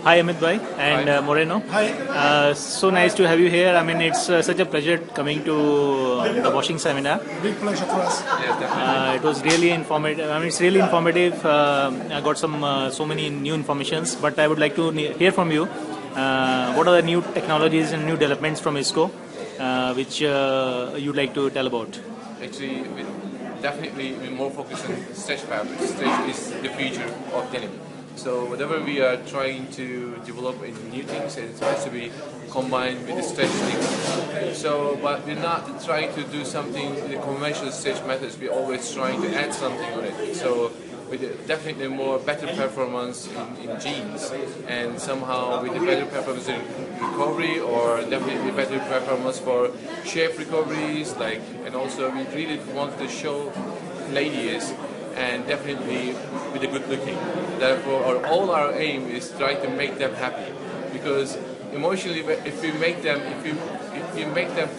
Hi Amit bhai and Moreno. Hi. So nice to have you here. I mean, it's such a pleasure coming to the washing seminar. Big pleasure for us. Yes, definitely. It was really informative. I mean, it's really informative. I got so many new informations, but I would like to hear from you. What are the new technologies and new developments from Isko, which you'd like to tell about? Actually, definitely we're more focused on stretch fabric. Stretch is the future of denim. So whatever we are trying to develop in new things, it has to be combined with the stretch things. So, but we're not trying to do something in the conventional stretch methods. We're always trying to add something on it. So with definitely more better performance in jeans, and somehow with the better performance in recovery, or definitely better performance for shape recoveries, and also we really want to show ladies and definitely with a good looking. Therefore, all our aim is try to make them happy, because emotionally, if you make them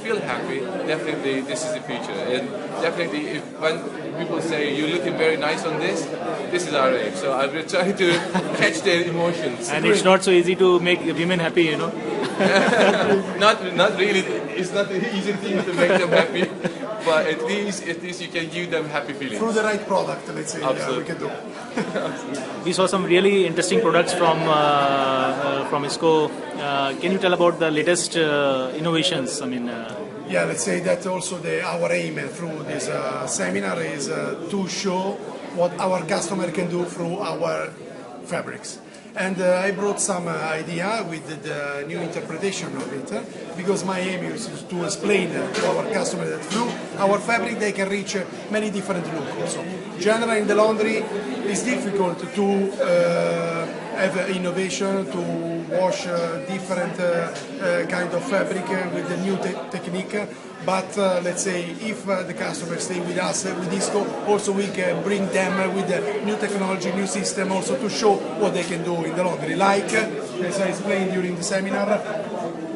feel happy, definitely this is the future. And definitely, when people say you're looking very nice on this is our aim. So I will try to catch their emotions. And it's not so easy to make women happy, you know. Not really. It's not an easy thing to make them happy. But at least you can give them happy feelings. Through the right product, let's say, we can do. We saw some really interesting products from Isko. Can you tell about the latest innovations? I mean, yeah, let's say that also our aim through this seminar is to show what our customer can do through our fabrics. And I brought some idea with the new interpretation of it, because my aim is to explain to our customer that through our fabric they can reach many different looks. Also, generally in the laundry, it's difficult to have innovation, to wash different kind of fabric with the new technique. But let's say if the customers stay with us with Isko, also we can bring them with the new technology, new system, also to show what they can do in the laundry. Like as I explained during the seminar,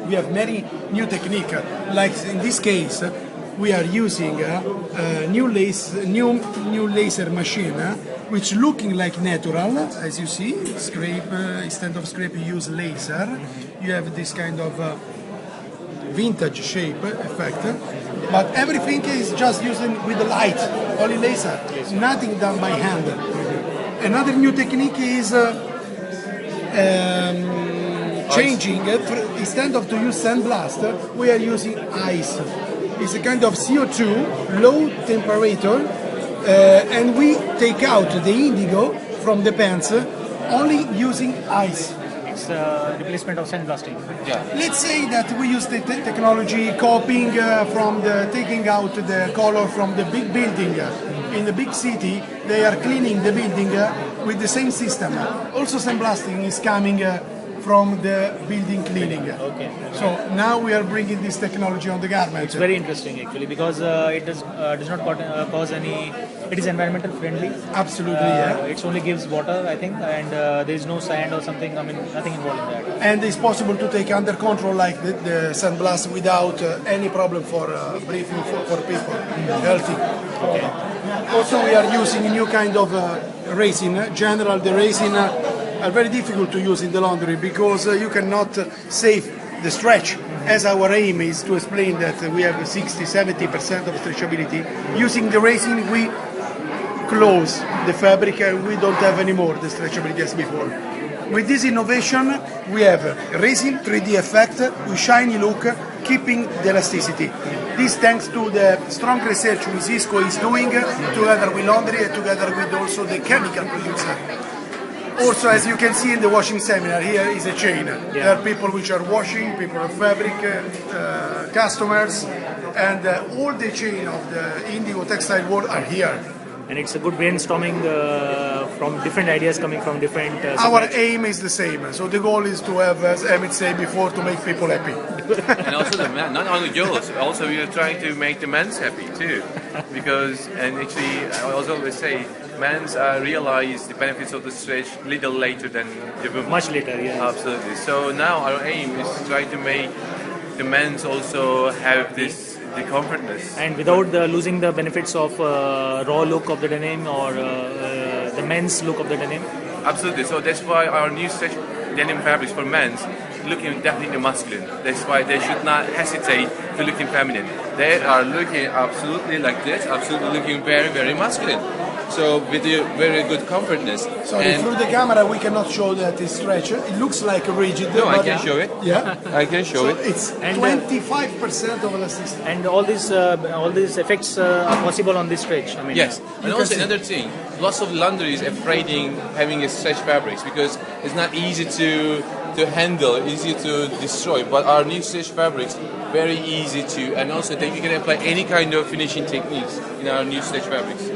we have many new technique. Like in this case, we are using a new laser machine, which looking like natural, as you see. Scrape instead of scrape, you use laser. You have this kind of vintage shape effect, but everything is just using with the light, only laser, nothing done by hand. Another new technique is changing, instead of to use sandblast, we are using ice. It's a kind of CO2, low temperature, and we take out the indigo from the pants only using ice. it's the replacement of sandblasting. Yeah. Let's say that we use the technology copying from taking out the color from the big building. In the big city, they are cleaning the building with the same system. Also, sandblasting is coming from the building cleaning. Okay. So now we are bringing this technology on the garment. It's very interesting actually, because it does not cause any. It is environmental friendly. Absolutely, yeah. It only gives water, I think, and there is no sand or something. I mean, nothing involved in that. And it's possible to take under control like the sandblast without any problem for breathing for people. Healthy. Okay. Also, we are using a new kind of resin. General, the resin are very difficult to use in the laundry because you cannot save the stretch. As our aim is to explain that we have 60-70% of stretchability, using the resin we close the fabric and we don't have any more the stretchability as before. With this innovation we have resin 3D effect with shiny look, keeping the elasticity. This thanks to the strong research which Isko is doing together with laundry and together with also the chemical producer. Also, as you can see in the washing seminar, here is a chain. Yeah. There are people which are washing, people of fabric, customers, and all the chain of the indigo textile world are here. And it's a good brainstorming from different ideas coming from different. Our aim is the same. So the goal is to have, as Hamit said before, to make people happy. And also the men, not only girls, also we are trying to make the men's happy too. Because, and actually, I also always say, men's realize the benefits of the stretch little later than the women. Much later, yes. Absolutely. So now our aim is to try to make the men's also have this the comfortness. And without losing the benefits of raw look of the denim or the men's look of the denim. Absolutely. So that's why our new stretch denim fabrics for men's looking definitely masculine. That's why they should not hesitate to looking feminine. They are looking absolutely like this, absolutely looking very, very masculine. So with a very good comfortness. Sorry, through the camera we cannot show that it's stretched. It looks like rigid. No, I can show it. Yeah, I can show it. It's 25% of elasticity. And all these effects are possible on this stretch. I mean, Yes, and also another thing, lots of laundry is afraid having a stretch fabrics because it's not easy to handle, easy to destroy. But our new stretch fabrics, very easy to, and also that you can apply any kind of finishing techniques in our new stretch fabrics.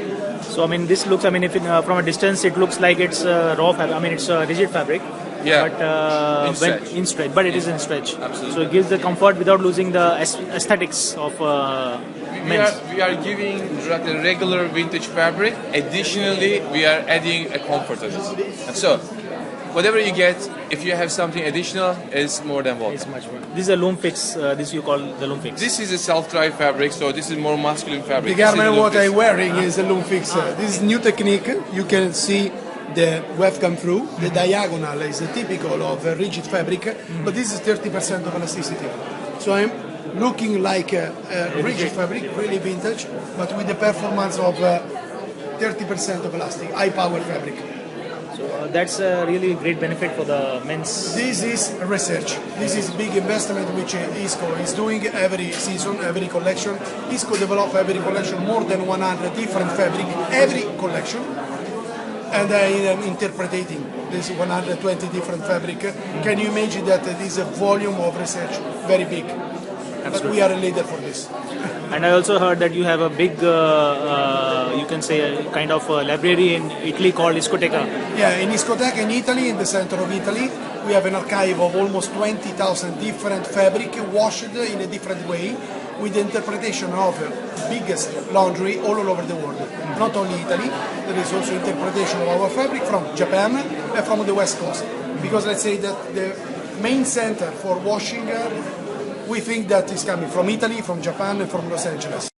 So I mean, this looks. I mean, if from a distance it looks like it's raw fabric. I mean, it's a rigid fabric. Yeah. But in stretch, but it is in stretch. Absolutely. So it gives the comfort without losing the aesthetics of men's. We are giving like a regular vintage fabric. Additionally, we are adding a comfort of it. So, whatever you get, if you have something additional, is more than welcome. It's much more. This is a loom fix. This you call the loom fix. This is a self-dry fabric, so this is more masculine fabric. The garment what I'm wearing is a loom fix. This is new technique. You can see the weft come through. The diagonal is typical of a rigid fabric, but this is 30% of elasticity. So I'm looking like a rigid fabric, really vintage, but with the performance of 30% of elastic, high power fabric. So that's a really great benefit for the men's. This is research. This is big investment which Isko is doing every season, every collection. Isko develop every collection more than 100 different fabric, every collection. And I am interpreting this 120 different fabric. Can you imagine that this volume of research very big? But we are a leader for this. And I also heard that you have a big, you can say, a kind of a library in Italy called Iskoteca. Yeah, in Iskoteca in Italy, in the center of Italy, we have an archive of almost 20,000 different fabric washed in a different way, with the interpretation of biggest laundry all over the world. Not only Italy, there is also interpretation of our fabric from Japan and from the West Coast. Because let's say that the main center for washing, we think that is coming from Italy, from Japan and from Los Angeles.